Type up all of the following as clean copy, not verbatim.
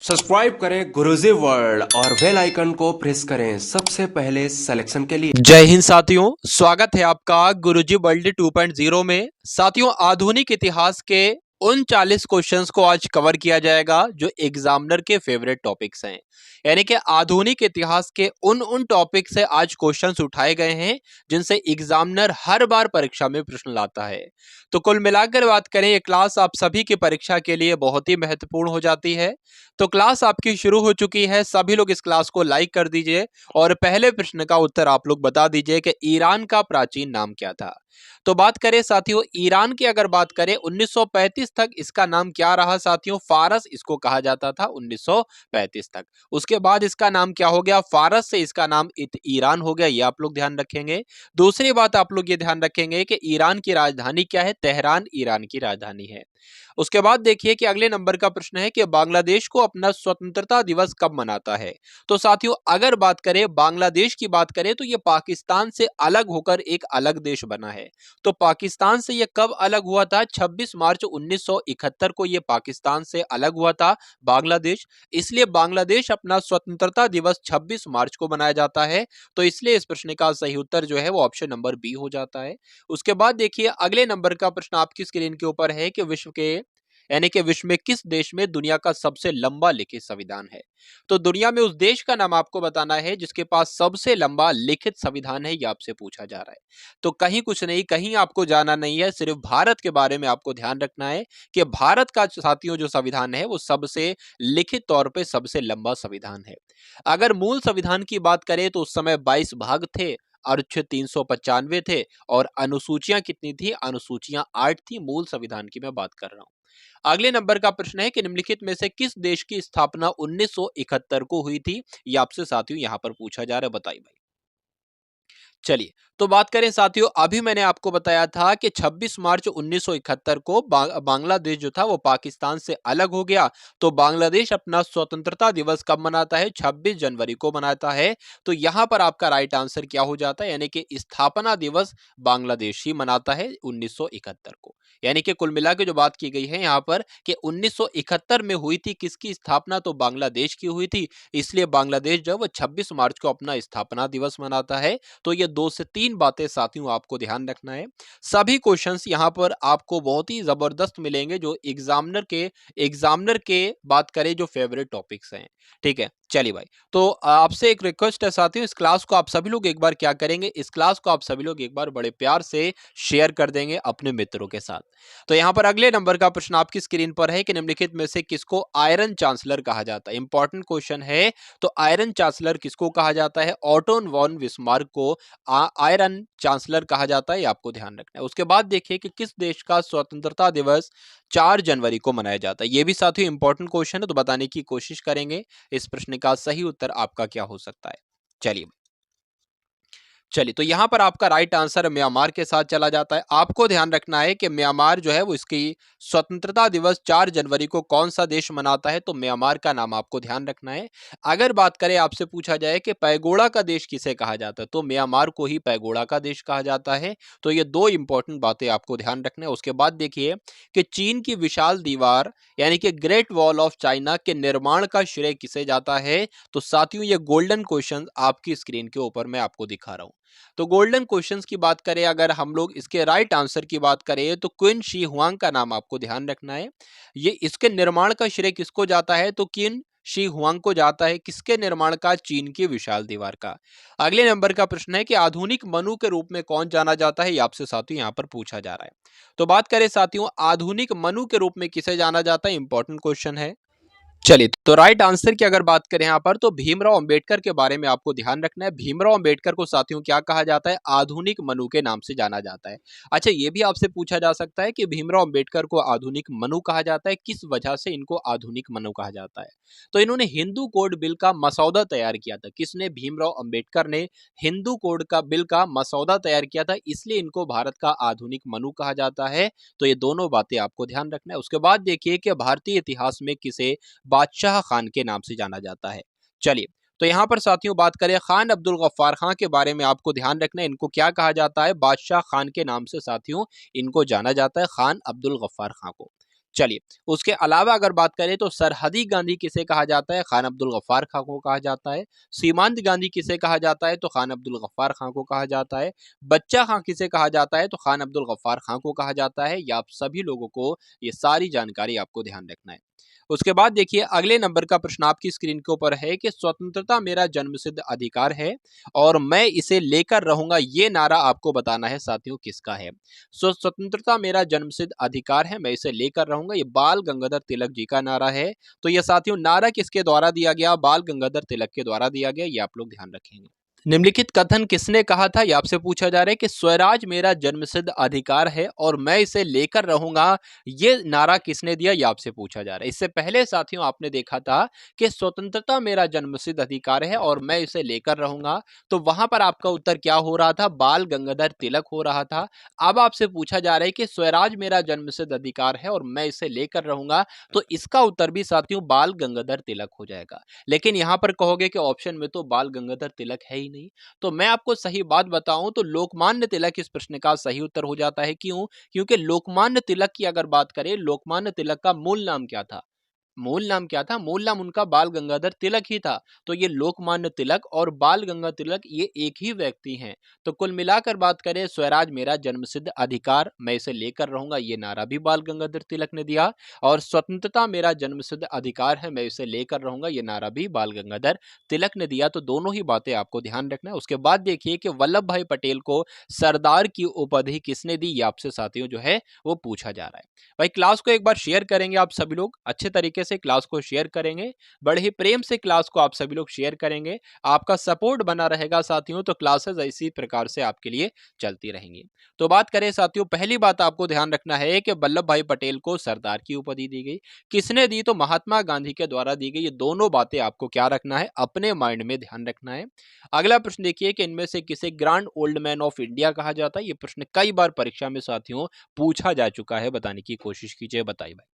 Subscribe करें गुरुजी world और bell icon को प्रेस करें सबसे पहले सिलेक्शन के लिए। जय हिंद साथियों, स्वागत है आपका गुरुजी वर्ल्ड 2.0 में। साथियों, आधुनिक इतिहास के उन 40 क्वेश्चंस को आज कवर किया जाएगा जो एग्जामिनर के फेवरेट टॉपिक्स हैं। यानी कि आधुनिक इतिहास के उन टॉपिक से आज क्वेश्चंस उठाए गए हैं जिनसे एग्जामिनर हर बार परीक्षा में प्रश्न लाता है। तो कुल मिलाकर बात करें, ये क्लास आप सभी की परीक्षा के लिए बहुत ही महत्वपूर्ण हो जाती है। तो क्लास आपकी शुरू हो चुकी है, सभी लोग इस क्लास को लाइक कर दीजिए और पहले प्रश्न का उत्तर आप लोग बता दीजिए कि ईरान का प्राचीन नाम क्या था। तो बात करें साथियों ईरान की, अगर बात करें 1935 तक इसका नाम क्या रहा साथियों? फारस इसको कहा जाता था 1935 तक। उसके बाद इसका नाम क्या हो गया? फारस से इसका नाम ईरान हो गया, ये आप लोग ध्यान रखेंगे। दूसरी बात आप लोग ये ध्यान रखेंगे कि ईरान की राजधानी क्या है? तेहरान ईरान की राजधानी है। उसके बाद देखिए कि अगले नंबर का प्रश्न है कि बांग्लादेश को अपना स्वतंत्रता दिवस कब मनाता है? तो साथियों अगर बात करें बांग्लादेश की, बात करें तो ये पाकिस्तान से अलग होकर एक अलग देश बना है। तो पाकिस्तान से ये कब अलग हुआ था? 26 मार्च 1971 को ये पाकिस्तान से अलग हुआ था बांग्लादेश। इसलिए बांग्लादेश अपना स्वतंत्रता दिवस 26 मार्च को मनाया जाता है। तो इसलिए इस प्रश्न का सही उत्तर जो है वो ऑप्शन नंबर बी हो जाता है। उसके बाद देखिए अगले नंबर का प्रश्न आपकी स्क्रीन के ऊपर है कि विश्व के, यानी कि विश्व में किस देश में दुनिया का सबसे लंबा लिखित संविधान है? तो दुनिया में उस देश का नाम आपको बताना है जिसके पास सबसे लंबा लिखित संविधान है, ये आपसे पूछा जा रहा है। तो कहीं कुछ नहीं, कहीं आपको जाना नहीं है, सिर्फ भारत के बारे में आपको ध्यान रखना है कि भारत का साथियों जो संविधान है वो सबसे लिखित तौर पे सबसे लंबा संविधान है। अगर मूल संविधान की बात करें तो उस समय 22 भाग थे, अनुच्छेद 395 थे और अनुसूचियां कितनी थी? अनुसूचियां 8 थी। मूल संविधान की मैं बात कर रहा हूं। अगले नंबर का प्रश्न है कि निम्नलिखित में से किस देश की स्थापना 1971 को हुई थी? ये आपसे साथियों यहां पर पूछा जा रहा है, बताइए भाई। चलिए तो बात करें साथियों, अभी मैंने आपको बताया था कि 26 मार्च 1971 को बांग्लादेश जो था वो पाकिस्तान से अलग हो गया। तो बांग्लादेश अपना स्वतंत्रता दिवस कब मनाता है? 26 जनवरी को मनाता है। तो यहां पर आपका राइट आंसर क्या हो जाता है? यानी कि स्थापना दिवस बांग्लादेश ही मनाता है 1971 को। यानी कि कुल मिला के जो बात की गई है यहाँ पर कि 1971 में हुई थी किसकी स्थापना? तो बांग्लादेश की हुई थी। इसलिए बांग्लादेश जो है वो 26 मार्च को अपना स्थापना दिवस मनाता है। तो ये 2 से 3 बातें साथियों आपको ध्यान रखना है। सभी क्वेश्चंस यहाँ पर आपको बहुत ही जबरदस्त मिलेंगे जो एग्जामिनर के बात करें जो फेवरेट टॉपिक्स हैं। ठीक है, चलिए भाई। तो आपसे एक रिक्वेस्ट है साथियों, इस क्लास को आप सभी लोग एक बार क्या करेंगे, इस क्लास को आप सभी लोग एक बार बड़े प्यार से शेयर कर देंगे अपने मित्रों के साथ। तो यहाँ पर अगले नंबर का प्रश्न आपकी स्क्रीन पर है कि निम्नलिखित में से किसको आयरन चांसलर कहा जाता है? इंपॉर्टेंट क्वेश्चन है। तो आयरन चांसलर किसको कहा जाता है? ऑटो वॉन बिस्मार्क को आयरन चांसलर कहा जाता है, ये आपको ध्यान रखना है। उसके बाद देखिए कि किस देश का स्वतंत्रता दिवस 4 जनवरी को मनाया जाता है? ये भी साथियों इंपॉर्टेंट क्वेश्चन है, तो बताने की कोशिश करेंगे इस प्रश्न का सही उत्तर आपका क्या हो सकता है। चलिए चलिए, तो यहां पर आपका राइट आंसर म्यांमार के साथ चला जाता है। आपको ध्यान रखना है कि म्यांमार जो है वो इसकी स्वतंत्रता दिवस 4 जनवरी को कौन सा देश मनाता है? तो म्यांमार का नाम आपको ध्यान रखना है। अगर बात करें, आपसे पूछा जाए कि पैगोड़ा का देश किसे कहा जाता है? तो म्यांमार को ही पैगोड़ा का देश कहा जाता है। तो ये 2 इंपॉर्टेंट बातें आपको ध्यान रखना है। उसके बाद देखिए कि चीन की विशाल दीवार यानी कि ग्रेट वॉल ऑफ चाइना के निर्माण का श्रेय किसे जाता है? तो साथियों ये गोल्डन क्वेश्चन आपकी स्क्रीन के ऊपर मैं आपको दिखा रहा हूं। तो गोल्डन क्वेश्चंस की बात करें, अगर हम लोग इसके राइट आंसर की बात करें तो क्वीन शी हुआंग का नाम आपको ध्यान रखना है। ये इसके निर्माण का श्रेय किसको जाता है? तो क्वीन शी हुआंग को जाता है। किसके निर्माण का? चीन की विशाल दीवार का। अगले नंबर का प्रश्न है कि आधुनिक मनु के रूप में कौन जाना जाता है? ये आपसे साथियों यहाँ पर पूछा जा रहा है। तो बात करें साथियों आधुनिक मनु के रूप में किसे जाना जाता है? इंपॉर्टेंट क्वेश्चन है। चलिए तो राइट आंसर की अगर बात करें यहाँ पर तो भीमराव अंबेडकर के बारे में आपको ध्यान रखना है। भीमराव अंबेडकर को साथियों क्या कहा जाता है? आधुनिक मनु के नाम से जाना जाता है। अच्छा, ये भी आपसे पूछा जा सकता है कि भीमराव अंबेडकर को आधुनिक मनु कहा जाता है, किस वजह से इनको आधुनिक मनु कहा जाता है? तो इन्होंने हिंदू कोड बिल का मसौदा तैयार किया था। किसने? भीमराव अंबेडकर ने हिंदू कोड का बिल का मसौदा तैयार किया था, इसलिए इनको भारत का आधुनिक मनु कहा जाता है। तो ये दोनों बातें आपको ध्यान रखना है। उसके बाद देखिए कि भारतीय इतिहास में किसे बादशाह खान के नाम से जाना जाता है? चलिए तो यहां पर साथियों बात करें खान अब्दुल गफ्फार खान के बारे में, आपको ध्यान रखना है इनको क्या कहा जाता है? बादशाह खान के नाम से साथियों इनको जाना जाता है, खान अब्दुल गफ्फार खान को। चलिए, उसके अलावा अगर बात करें तो सरहदी गांधी किसे कहा जाता है? खान अब्दुल गफ्फार खां को कहा जाता है। सीमांत गांधी किसे कहा जाता है? तो खान अब्दुल गफ्फार खां को कहा जाता है। बच्चा खां किसे कहा जाता है? तो खान अब्दुल गफ्फार खां को कहा जाता है। या आप सभी लोगों को ये सारी जानकारी आपको ध्यान रखना है। उसके बाद देखिए अगले नंबर का प्रश्न आपकी स्क्रीन के ऊपर है कि स्वतंत्रता मेरा जन्मसिद्ध अधिकार है और मैं इसे लेकर रहूंगा, ये नारा आपको बताना है साथियों किसका है। स्वतंत्रता मेरा जन्मसिद्ध अधिकार है, मैं इसे लेकर रहूंगा, ये बाल गंगाधर तिलक जी का नारा है। तो ये साथियों नारा किसके द्वारा दिया गया? बाल गंगाधर तिलक के द्वारा दिया गया, ये आप लोग ध्यान रखेंगे। निम्नलिखित कथन किसने कहा था? ये आपसे पूछा जा रहा है कि स्वराज मेरा जन्मसिद्ध अधिकार है और मैं इसे लेकर रहूंगा, ये नारा किसने दिया? ये आपसे पूछा जा रहा है। इससे पहले साथियों आपने देखा था कि स्वतंत्रता मेरा जन्मसिद्ध अधिकार है और मैं इसे लेकर रहूंगा, तो वहां पर आपका उत्तर क्या हो रहा था? बाल गंगाधर तिलक हो रहा था। अब आपसे पूछा जा रहा है कि स्वराज मेरा जन्मसिद्ध अधिकार है और मैं इसे लेकर रहूंगा, तो इसका उत्तर भी साथियों बाल गंगाधर तिलक हो जाएगा। लेकिन यहां पर कहोगे कि ऑप्शन में तो बाल गंगाधर तिलक है ही नहीं, तो मैं आपको सही बात बताऊं तो लोकमान्य तिलक इस प्रश्न का सही उत्तर हो जाता है। क्यों? क्योंकि लोकमान्य तिलक की अगर बात करें, लोकमान्य तिलक का मूल नाम क्या था? मूल नाम क्या था? मूल नाम उनका बाल गंगाधर तिलक ही था। तो ये लोकमान्य तिलक और बाल गंगाधर तिलक ये एक ही व्यक्ति हैं। तो कुल मिलाकर बात करें, स्वराज मेरा जन्मसिद्ध अधिकार, मैं इसे लेकर रहूंगा, ये नारा भी बाल गंगाधर तिलक ने दिया। और स्वतंत्रता मेरा जन्मसिद्ध अधिकार है, मैं इसे लेकर रहूंगा, ये नारा भी बाल गंगाधर तिलक ने दिया। तो दोनों ही बातें आपको ध्यान रखना है। उसके बाद देखिए कि वल्लभ भाई पटेल को सरदार की उपाधि किसने दी? ये आपसे साथियों जो है वो पूछा जा रहा है। भाई क्लास को एक बार शेयर करेंगे, आप सभी लोग अच्छे तरीके से क्लास को शेयर करेंगे, बड़े ही प्रेम से क्लास को आप सभी लोग शेयर करेंगे। आपका सपोर्ट बना रहेगा साथियों, तो क्लासेस इसी प्रकार से आपके लिए चलती रहेंगी। तो बात करें साथियों, पहली बात आपको ध्यान रखना है कि वल्लभ भाई पटेल को सरदार की उपाधि दी गई, किसने दी? तो महात्मा गांधी के द्वारा दी गई। ये दोनों बातें आपको क्या रखना है? अपने माइंड में ध्यान रखना है। अगला प्रश्न देखिए कि इनमें से किसे grand old man of India कहा जाता है? ये प्रश्न कई बार परीक्षा में साथियों पूछा जा चुका है, बताने की कोशिश कीजिए, बताइए भाई।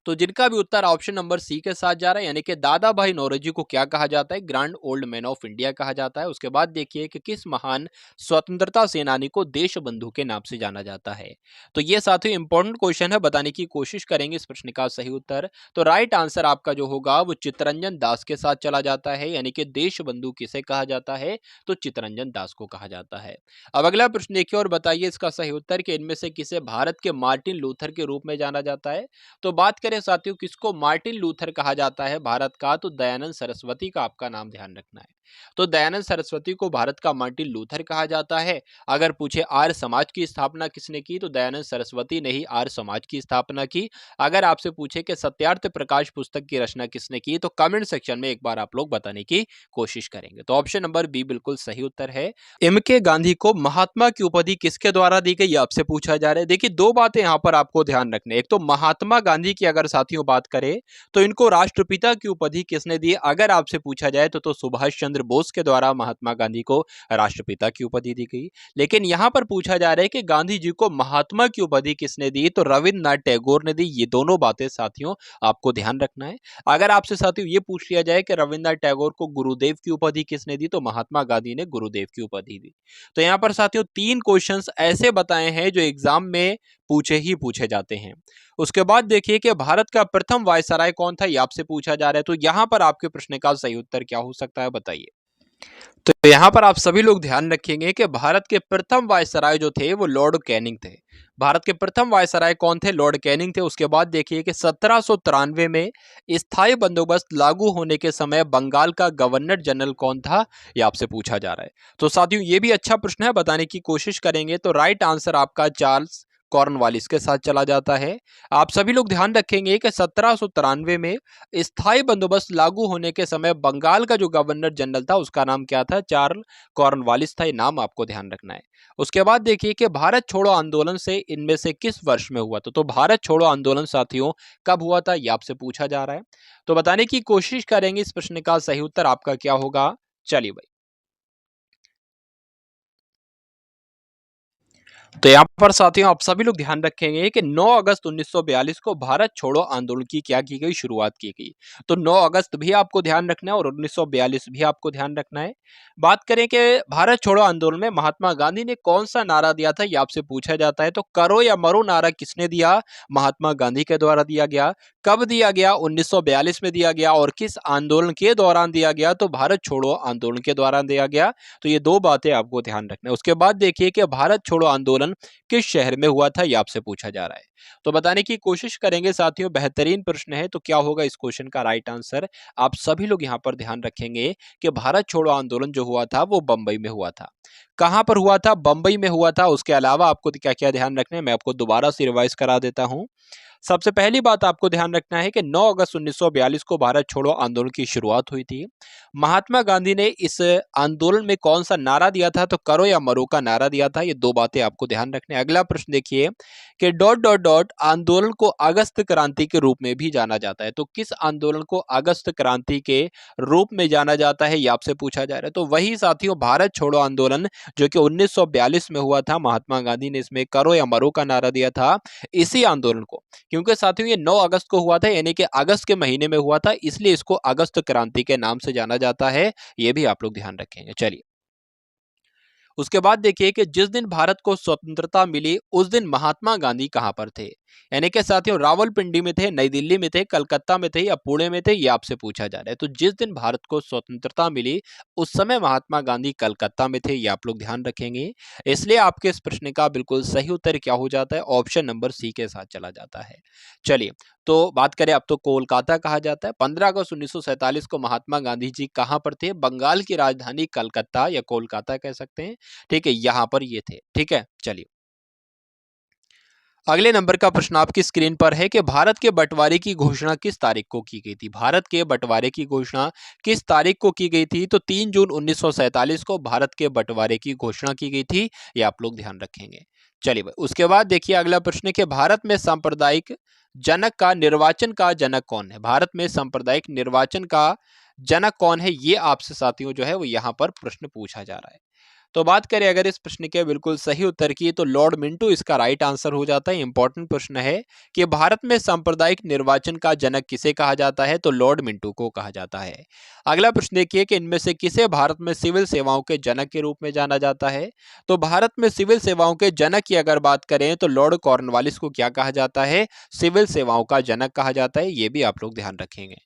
तो जिनका भी उत्तर ऑप्शन नंबर सी के साथ जा रहा है, यानी कि दादा भाई नौरोजी को क्या कहा जाता है? Grand old man of India कहा जाता है। उसके बाद देखिए कि किस महान स्वतंत्रता सेनानी को देश बंधु के नाम से जाना जाता है? तो ये साथियों इंपॉर्टेंट क्वेश्चन है, बताने की कोशिश करेंगे इस प्रश्न का सही उत्तर। तो राइट आंसर आपका जो होगा वो चित्तरंजन दास के साथ चला जाता है, यानी कि देश बंधु किसे कहा जाता है? तो चित्तरंजन दास को कहा जाता है। अब अगला प्रश्न देखिए और बताइए इसका सही उत्तर कि इनमें से किसे भारत के मार्टिन लूथर के रूप में जाना जाता है? तो बात करें साथियों किसको मार्टिन लूथर कहा जाता है भारत का? तो दयानंद सरस्वती का आपका नाम ध्यान रखना है। तो दयानंद सरस्वती को भारत का मार्टिन लूथर कहा जाता है। अगर पूछे आर्य समाज की स्थापना किसने की? तो दयानंद सरस्वती ने ही आर्य समाज की स्थापना की। अगर आपसे पूछे कि सत्यार्थ प्रकाश पुस्तक की रचना किसने की, तो कमेंट सेक्शन में एक बार आप लोग बताने की कोशिश करेंगे। तो ऑप्शन नंबर बी बिल्कुल सही उत्तर है। एम के गांधी को महात्मा की उपाधि किसके द्वारा दी गई? आपसे पूछा जा रहा है। देखिए दो बातें यहां पर आपको ध्यान रखने, एक तो महात्मा गांधी की अगर साथियों बात करें तो इनको राष्ट्रपिता की उपाधि किसने दी? अगर आपसे पूछा जाए तो सुभाष चंद्र बोस के द्वारा महात्मा गांधी को राष्ट्रपिता की उपाधि दी गई। लेकिन यहां पर पूछा जा रहा है कि गांधी जी को महात्मा की उपाधि किसने दी? तो रविन्द्रनाथ टैगोर ने दी। ये दोनों बातें साथियों आपको ध्यान रखना है। अगर आपसे साथियों ये पूछ लिया जाए कि रविन्द्रनाथ टैगोर को गुरुदेव की उपाधि किसने दी? तो महात्मा गांधी ने गुरुदेव की उपाधि दी। तो यहाँ पर साथियों तीन क्वेश्चंस ऐसे बताए हैं जो एग्जाम में पूछे जाते हैं। उसके बाद देखिए कि भारत का प्रथम वायसराय कौन था? ये आपसे पूछा जा रहा है। तो यहाँ पर आपके प्रश्न का सही उत्तर क्या हो सकता है, बताइए। तो यहाँ पर आप सभी लोग ध्यान रखेंगे कि भारत के प्रथम वायसराय जो थे वो लॉर्ड कैनिंग थे। भारत के प्रथम वायसराय कौन थे? लॉर्ड कैनिंग थे। उसके बाद देखिए कि 1793 में स्थायी बंदोबस्त लागू होने के समय बंगाल का गवर्नर जनरल कौन था? ये आपसे पूछा जा रहा है। तो साथियों ये भी अच्छा प्रश्न है, बताने की कोशिश करेंगे। तो राइट आंसर आपका चार्ल्स कॉर्नवालिस के साथ चला जाता है। आप सभी लोग ध्यान रखेंगे कि 1793 में स्थायी बंदोबस्त लागू होने के समय बंगाल का जो गवर्नर जनरल था उसका नाम क्या था? चार्ल्स कॉर्नवालिस था। ये नाम आपको ध्यान रखना है। उसके बाद देखिए कि भारत छोड़ो आंदोलन से इनमें से किस वर्ष में हुआ था? तो भारत छोड़ो आंदोलन साथियों कब हुआ था? ये आपसे पूछा जा रहा है। तो बताने की कोशिश करेंगे इस प्रश्न का सही उत्तर आपका क्या होगा। चलिए भाई, तो यहाँ पर साथियों आप सभी लोग ध्यान रखेंगे कि 9 अगस्त 1942 को भारत छोड़ो आंदोलन की क्या की गई, शुरुआत की गई। तो 9 अगस्त भी आपको ध्यान रखना है और 1942 भी आपको ध्यान रखना है। बात करें कि भारत छोड़ो आंदोलन में महात्मा गांधी ने कौन सा नारा दिया था, ये आपसे पूछा जाता है। तो करो या मरो नारा किसने दिया? महात्मा गांधी के द्वारा दिया गया। कब दिया गया? 1942 में दिया गया। और किस आंदोलन के दौरान दिया गया? तो भारत छोड़ो आंदोलन के दौरान दिया गया। तो ये दो बातें आपको ध्यान रखना है। उसके बाद देखिए कि भारत छोड़ो आंदोलन किस शहर में हुआ था, ये आपसे पूछा जा रहा है। तो बताने की कोशिश करेंगे साथियों। बेहतरीन प्रश्न है। तो क्या होगा इस क्वेश्चन का राइट आंसर? आप सभी लोग यहाँ पर ध्यान रखेंगे कि भारत छोड़ो आंदोलन जो हुआ था वो बंबई में हुआ था। कहां पर हुआ था? बंबई में हुआ था। उसके अलावा आपको क्या क्या ध्यान रखना है, मैं आपको दोबारा से रिवाइज करा देता हूं। सबसे पहली बात आपको ध्यान रखना है कि 9 अगस्त 1942 को भारत छोड़ो आंदोलन की शुरुआत हुई थी। महात्मा गांधी ने इस आंदोलन में कौन सा नारा दिया था? तो करो या मरो का नारा दिया था। ये दो बातें आपको ध्यान रखना है। अगला प्रश्न देखिए कि डॉट डॉट डॉट आंदोलन को अगस्त क्रांति के रूप में भी जाना जाता है। तो किस आंदोलन को अगस्त क्रांति के रूप में जाना जाता है, ये आपसे पूछा जा रहा है। तो वही साथियों भारत छोड़ो आंदोलन जो कि 1942 में हुआ था। महात्मा गांधी ने इसमें करो या मरो का नारा दिया था। इसी आंदोलन को, क्योंकि साथियों ये 9 अगस्त को हुआ था, यानी कि अगस्त के महीने में हुआ था, इसलिए इसको अगस्त क्रांति के नाम से जाना जाता है। ये भी आप लोग ध्यान रखेंगे। चलिए उसके बाद देखिए कि जिस दिन भारत को स्वतंत्रता मिली उस दिन महात्मा गांधी कहां पर थे। यानी कि साथियों रावलपिंडी में थे, नई दिल्ली में थे, कलकत्ता में थे या पुणे में थे, ये आपसे पूछा जा रहा है। तो जिस दिन भारत को स्वतंत्रता मिली उस समय महात्मा गांधी कलकत्ता में थे, ये आप लोग ध्यान रखेंगे। इसलिए आपके इस प्रश्न का बिल्कुल सही उत्तर क्या हो जाता है? ऑप्शन नंबर सी के साथ चला जाता है। चलिए तो बात करें, अब तो कोलकाता कहा जाता है। 15 अगस्त 1947 को महात्मा गांधी जी कहां पर थे? बंगाल की राजधानी कलकत्ता या कोलकाता कह सकते हैं। ठीक है, यहां पर ये थे। ठीक है, चलिए अगले नंबर का प्रश्न आपकी स्क्रीन पर है कि भारत के बंटवारे की घोषणा किस तारीख को की गई थी? भारत के बंटवारे की घोषणा किस तारीख को की गई थी? तो 3 जून 1947 को भारत के बंटवारे की घोषणा की गई थी। ये आप लोग ध्यान रखेंगे। चलिए उसके बाद देखिए अगला प्रश्न है कि भारत में सांप्रदायिक जनक का निर्वाचन का जनक कौन है? भारत में सांप्रदायिक निर्वाचन का जनक कौन है? ये आपसे साथियों जो है वो यहाँ पर प्रश्न पूछा जा रहा है। तो बात करें अगर इस प्रश्न के बिल्कुल सही उत्तर की, तो लॉर्ड मिंटो इसका राइट आंसर हो जाता है। इंपॉर्टेंट प्रश्न है कि भारत में सांप्रदायिक निर्वाचन का जनक किसे कहा जाता है? तो लॉर्ड मिंटो को कहा जाता है। अगला प्रश्न देखिए कि इनमें से किसे भारत में सिविल सेवाओं के जनक के रूप में जाना जाता है? तो भारत में सिविल सेवाओं के जनक की अगर बात करें तो लॉर्ड कॉर्नवालिस को क्या कहा जाता है? सिविल सेवाओं का जनक कहा जाता है। ये भी आप लोग ध्यान रखेंगे।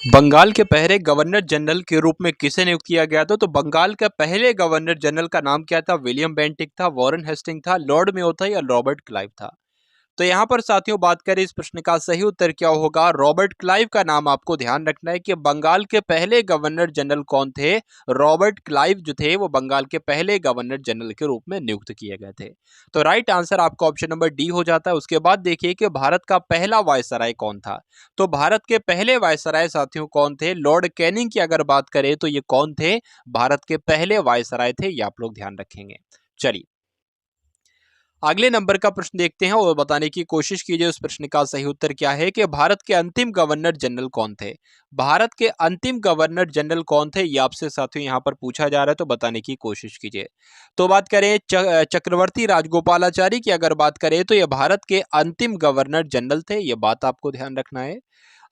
बंगाल के पहले गवर्नर जनरल के रूप में किसे नियुक्त किया गया था? तो बंगाल का पहले गवर्नर जनरल का नाम क्या था? विलियम बेंटिक था, वॉरेन हेस्टिंग था, लॉर्ड मेयो था या रॉबर्ट क्लाइव था? तो यहाँ पर साथियों बात करें इस प्रश्न का सही उत्तर क्या होगा? रॉबर्ट क्लाइव का नाम आपको ध्यान रखना है कि बंगाल के पहले गवर्नर जनरल कौन थे? रॉबर्ट क्लाइव जो थे वो बंगाल के पहले गवर्नर जनरल के रूप में नियुक्त किए गए थे। तो राइट आंसर आपका ऑप्शन नंबर डी हो जाता है। उसके बाद देखिए कि भारत का पहला वायसराय कौन था? तो भारत के पहले वायसराय साथियों कौन थे? लॉर्ड कैनिंग की अगर बात करें तो ये कौन थे? भारत के पहले वायसराय थे। ये आप लोग ध्यान रखेंगे। चलिए अगले नंबर का प्रश्न देखते हैं और बताने की कोशिश कीजिए उस प्रश्न का सही उत्तर क्या है कि भारत के अंतिम गवर्नर जनरल कौन थे? भारत के अंतिम गवर्नर जनरल कौन थे? ये आपसे साथियों यहाँ पर पूछा जा रहा है, तो बताने की कोशिश कीजिए। तो बात करें चक्रवर्ती राजगोपालाचारी की अगर बात करें तो ये भारत के अंतिम गवर्नर जनरल थे। ये बात आपको ध्यान रखना है।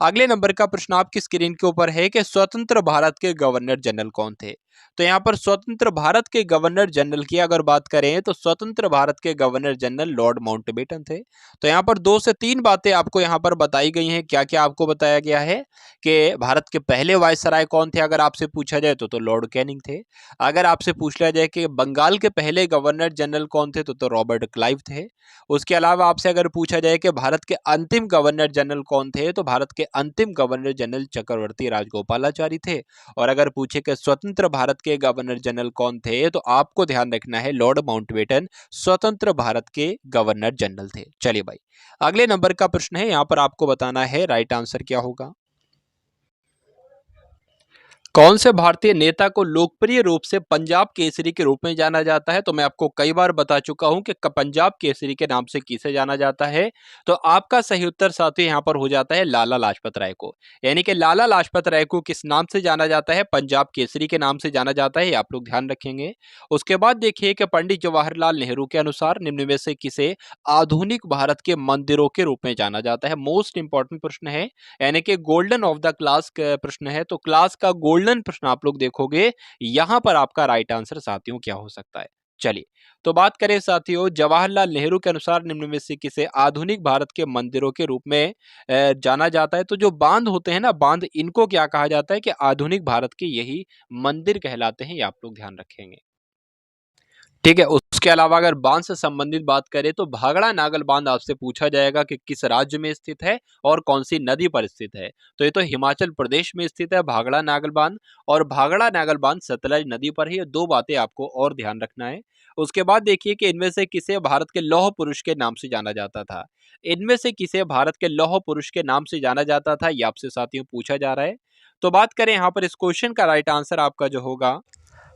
अगले नंबर का प्रश्न आपकी स्क्रीन के ऊपर है कि स्वतंत्र भारत के गवर्नर जनरल कौन थे? तो यहाँ पर स्वतंत्र भारत के गवर्नर जनरल की अगर बात करें तो स्वतंत्र भारत के गवर्नर जनरल लॉर्ड माउंटबेटन थे। तो यहाँ पर 2 से 3 बातें आपको यहाँ पर बताई गई हैं। क्या क्या आपको बताया गया है कि भारत के पहले वायसराय कौन थे? अगर आपसे पूछा जाए तो लॉर्ड कैनिंग थे। अगर आपसे पूछ लिया जाए कि बंगाल के पहले गवर्नर जनरल कौन थे तो रॉबर्ट क्लाइव थे। उसके अलावा आपसे अगर पूछा जाए कि भारत के अंतिम गवर्नर जनरल कौन थे तो भारत के अंतिम गवर्नर जनरल चक्रवर्ती राजगोपालाचारी थे। और अगर पूछे कि स्वतंत्र भारत के गवर्नर जनरल कौन थे तो आपको ध्यान रखना है लॉर्ड माउंटबेटन स्वतंत्र भारत के गवर्नर जनरल थे। चलिए भाई अगले नंबर का प्रश्न है, यहां पर आपको बताना है राइट आंसर क्या होगा। कौन से भारतीय नेता को लोकप्रिय रूप से पंजाब केसरी के रूप में जाना जाता है? तो मैं आपको कई बार बता चुका हूं कि पंजाब केसरी के नाम से किसे जाना जाता है। तो आपका सही उत्तर साथियों यहाँ पर हो जाता है लाला लाजपत राय को। यानी कि लाला लाजपत राय को किस नाम से जाना जाता है? पंजाब केसरी के नाम से जाना जाता है, ये आप लोग ध्यान रखेंगे। उसके बाद देखिए कि पंडित जवाहरलाल नेहरू के अनुसार निम्न में से किसे आधुनिक भारत के मंदिरों के रूप में जाना जाता है? मोस्ट इंपॉर्टेंट प्रश्न है, यानी कि गोल्डन ऑफ द क्लास प्रश्न है। तो क्लास का गोल्डन प्रश्न आप लोग देखोगे, यहां पर आपका राइट आंसर साथियों क्या हो सकता है? चलिए, तो बात करें साथियों, जवाहरलाल नेहरू के अनुसार निम्न में से किसे आधुनिक भारत के मंदिरों के रूप में जाना जाता है? तो जो बांध होते हैं ना, बांध, इनको क्या कहा जाता है कि आधुनिक भारत के यही मंदिर कहलाते हैं, ये आप लोग ध्यान रखेंगे। ठीक है, उसके अलावा अगर बांध से संबंधित बात करें तो भाखड़ा नागल बांध आपसे पूछा जाएगा कि किस राज्य में स्थित है और कौन सी नदी पर स्थित है। तो ये तो हिमाचल प्रदेश में स्थित है भाखड़ा नागल बांध, और भाखड़ा नागल बांध सतलज नदी पर है। ये दो बातें आपको और ध्यान रखना है। उसके बाद देखिए कि इनमें से किसे भारत के लौह पुरुष के नाम से जाना जाता था? इनमें से किसे भारत के लौह पुरुष के नाम से जाना जाता था, ये आपसे साथियों पूछा जा रहा है। तो बात करें यहाँ पर, इस क्वेश्चन का राइट आंसर आपका जो होगा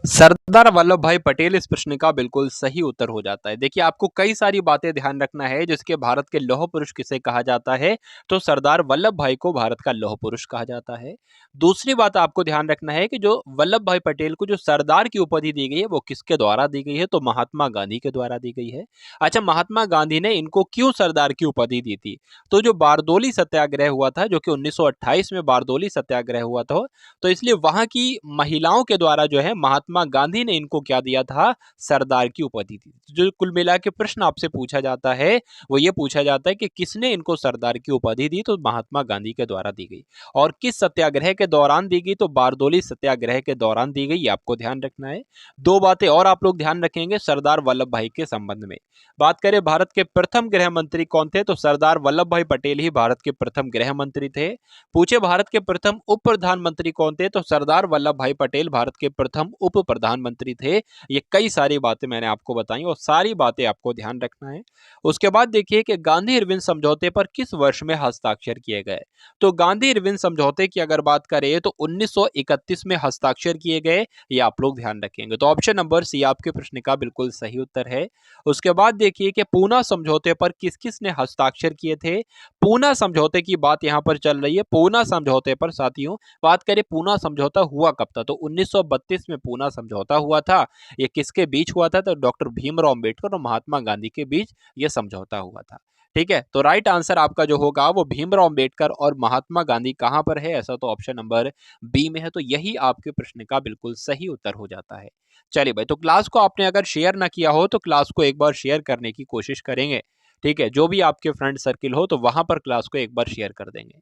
सरदार वल्लभ भाई पटेल, इस प्रश्न का बिल्कुल सही उत्तर हो जाता है। देखिए, आपको कई सारी बातें ध्यान रखना है, जिसके भारत के लौह पुरुष किसे कहा जाता है? तो सरदार वल्लभ भाई को भारत का लौह पुरुष कहा जाता है। दूसरी बात आपको ध्यान रखना है कि जो वल्लभ भाई पटेल को जो सरदार की उपाधि दी गई है, वो किसके द्वारा दी गई है? तो महात्मा गांधी के द्वारा दी गई है। अच्छा, महात्मा गांधी ने इनको क्यों सरदार की उपाधि दी थी? तो जो बारदोली सत्याग्रह हुआ था, जो कि 1928 में बारदोली सत्याग्रह हुआ था, तो इसलिए वहां की महिलाओं के द्वारा जो है महात्मा गांधी ने इनको क्या दिया था? सरदार की उपाधि दी। जो कुल मिला के प्रश्न आपसे पूछा जाता है, वो ये पूछा जाता है कि किसने इनको सरदार की उपाधि दी? तो महात्मा गांधी के द्वारा दी गई। और किस सत्याग्रह के दौरान दी गई? तो बारदोली सत्याग्रह के दौरान दी गई, ये आपको ध्यान रखना है। दो बातें और आप लोग ध्यान रखेंगे सरदार वल्लभ भाई के संबंध में। बात करें भारत के प्रथम गृह मंत्री कौन थे? तो सरदार वल्लभ भाई पटेल ही भारत के प्रथम गृह मंत्री थे। पूछे भारत के प्रथम उप प्रधानमंत्री कौन थे? तो सरदार वल्लभ भाई पटेल भारत के प्रथम उप प्रधानमंत्री थे। ये कई सारी बातें मैंने आपको बताई और सारी बातें आपको ध्यान रखना है। उसके बाद देखिए कि गांधी इरविन समझौते पर किस वर्ष में हस्ताक्षर किए गए? तो गांधी इरविन समझौते की अगर बात करें तो 1931 में हस्ताक्षर किए गए, ये आप लोग ध्यान रखेंगे। तो ऑप्शन नंबर सी आपके प्रश्न का बिल्कुल सही उत्तर है। उसके बाद देखिए कि पूना समझौते पर किस किस ने हस्ताक्षर किए थे? पूना समझौते की बात यहां पर चल रही है। पूना समझौते पर साथियों बात करें, पूना समझौता हुआ कब था? तो 1932 में पूना समझौता हुआ था। ये किसके बीच हुआ था? तो डॉक्टर भीमराव अंबेडकर और महात्मा गांधी के बीच ये समझौता हुआ था। ठीक है, तो राइट आंसर आपका जो होगा वो भीमराव अंबेडकर और महात्मा गांधी कहां पर है? ऐसा तो ऑप्शन नंबर बी में है। तो यही आपके प्रश्न का बिल्कुल सही उत्तर हो जाता है। चलिए भाई, तो क्लास को आपने अगर शेयर ना किया हो तो क्लास को एक बार शेयर करने की कोशिश करेंगे। ठीक है, जो भी आपके फ्रेंड सर्किल हो तो वहां पर क्लास को एक बार शेयर कर देंगे।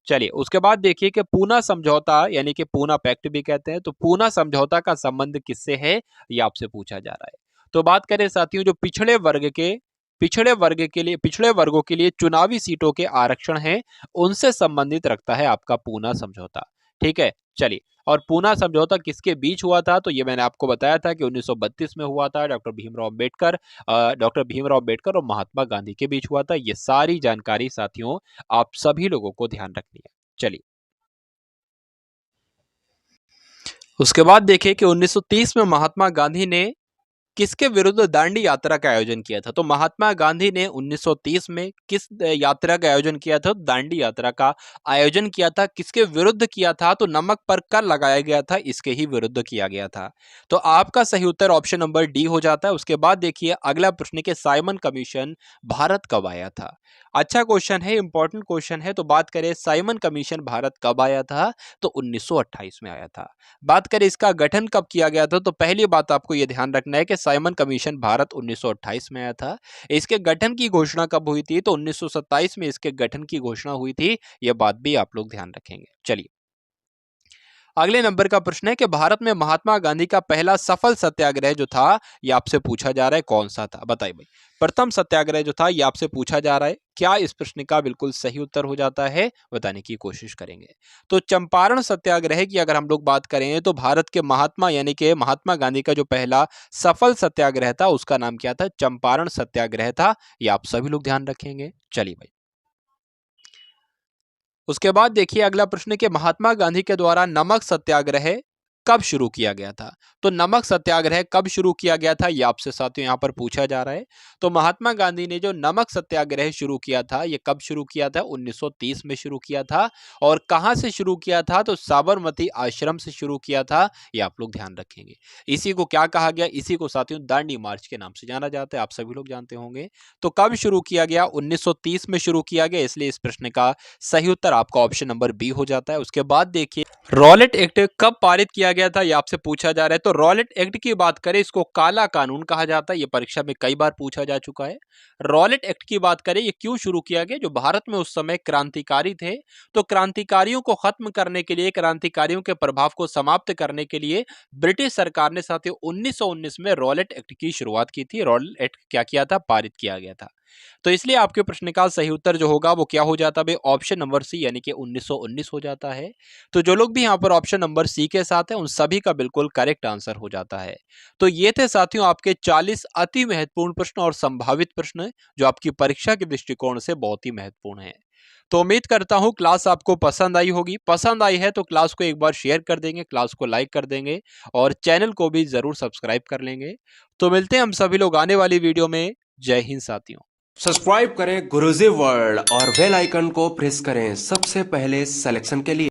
चलिए, उसके बाद देखिए कि पूना समझौता यानी कि पूना पैक्ट भी कहते हैं, तो पूना समझौता का संबंध किससे है, ये आपसे पूछा जा रहा है। तो बात करें साथियों, जो पिछड़े वर्गों के लिए चुनावी सीटों के आरक्षण हैं, उनसे संबंधित रखता है आपका पूना समझौता। ठीक है, चलिए, और पूना समझौता किसके बीच हुआ था? तो ये मैंने आपको बताया था कि 1932 में हुआ था। डॉक्टर भीमराव अम्बेडकर और महात्मा गांधी के बीच हुआ था। ये सारी जानकारी साथियों आप सभी लोगों को ध्यान रखनी है। चलिए, उसके बाद देखिए कि 1930 में महात्मा गांधी ने किसके विरुद्ध दांडी यात्रा का आयोजन किया था? तो महात्मा गांधी ने 1930 में किस यात्रा का आयोजन किया था? दांडी यात्रा का आयोजन किया था। किसके विरुद्ध किया था? तो नमक पर कर लगाया गया था, इसके ही विरुद्ध किया गया था। तो आपका सही उत्तर ऑप्शन नंबर डी हो जाता है। उसके बाद देखिए अगला प्रश्न के साइमन कमीशन भारत कब आया था? अच्छा क्वेश्चन है, इंपॉर्टेंट क्वेश्चन है। तो बात करें साइमन कमीशन भारत कब आया था? तो 1928 में आया था। बात करें इसका गठन कब किया गया था? तो पहली बात आपको यह ध्यान रखना है कि साइमन कमीशन भारत 1928 में आया था। इसके गठन की घोषणा कब हुई थी? तो 1927 में इसके गठन की घोषणा हुई थी। यह बात भी आप लोग ध्यान रखेंगे। चलिए, अगले नंबर का प्रश्न है कि भारत में महात्मा गांधी का पहला सफल सत्याग्रह जो था, यह आपसे पूछा जा रहा है, कौन सा था? बताइए भाई, प्रथम सत्याग्रह जो था यह आपसे पूछा जा रहा है। क्या इस प्रश्न का बिल्कुल सही उत्तर हो जाता है? बताने की कोशिश करेंगे। तो चंपारण सत्याग्रह की अगर हम लोग बात करें तो भारत के महात्मा यानी कि महात्मा गांधी का जो पहला सफल सत्याग्रह था उसका नाम क्या था? चंपारण सत्याग्रह था। यह आप सभी लोग ध्यान रखेंगे। चलिए भाई, उसके बाद देखिए अगला प्रश्न कि महात्मा गांधी के द्वारा नमक सत्याग्रह कब शुरू किया गया था। तो नमक सत्याग्रह कब शुरू किया गया था ये आपसे साथियों यहाँ पर पूछा जा रहा है। तो महात्मा गांधी ने जो नमक सत्याग्रह शुरू किया था ये कब शुरू किया था, 1930 में शुरू किया था। और कहां से शुरू किया था, तो साबरमती आश्रम से शुरू किया था। ये आप लोग ध्यान रखेंगे। इसी को क्या कहा गया, इसी को साथियों दांडी मार्च के नाम से जाना जाता है, आप सभी लोग जानते होंगे। तो कब शुरू किया गया, 1930 में शुरू किया गया, इसलिए इस प्रश्न का सही उत्तर आपका ऑप्शन नंबर बी हो जाता है। उसके बाद देखिए रॉलेट एक्ट कब पारित किया गया था, ये आपसे पूछा जा रहा है। तो रॉलेट एक्ट की बात करें, इसको काला कानून कहा जाता है, ये परीक्षा में कई बार पूछा जा चुका है। रॉलेट एक्ट की बात करें, ये क्यों शुरू किया गया, जो भारत में उस समय क्रांतिकारी थे, तो क्रांतिकारियों को खत्म करने के लिए, क्रांतिकारियों के प्रभाव को समाप्त करने के लिए ब्रिटिश सरकार ने साथियों 1919 में रॉलेट एक्ट की शुरुआत की थी। रॉलेट एक्ट क्या किया था, पारित किया गया था। तो इसलिए आपके प्रश्न का सही उत्तर जो होगा वो क्या हो जाता है, ऑप्शन नंबर सी यानी कि 1919 हो जाता है। तो जो लोग भी यहाँ पर ऑप्शन नंबर सी के साथ हैं उन सभी का बिल्कुल करेक्ट आंसर हो जाता है। तो ये थे साथियों आपके 40 अति महत्वपूर्ण प्रश्न और संभावित प्रश्न जो आपकी परीक्षा के दृष्टिकोण से बहुत ही महत्वपूर्ण है। तो उम्मीद करता हूं क्लास आपको पसंद आई होगी। पसंद आई है तो क्लास को एक बार शेयर कर देंगे, क्लास को लाइक कर देंगे और चैनल को भी जरूर सब्सक्राइब कर लेंगे। तो मिलते हैं हम सभी लोग आने वाली वीडियो में। जय हिंद साथियों। सब्सक्राइब करें गुरुजी वर्ल्ड और बेल आइकन को प्रेस करें सबसे पहले सिलेक्शन के लिए।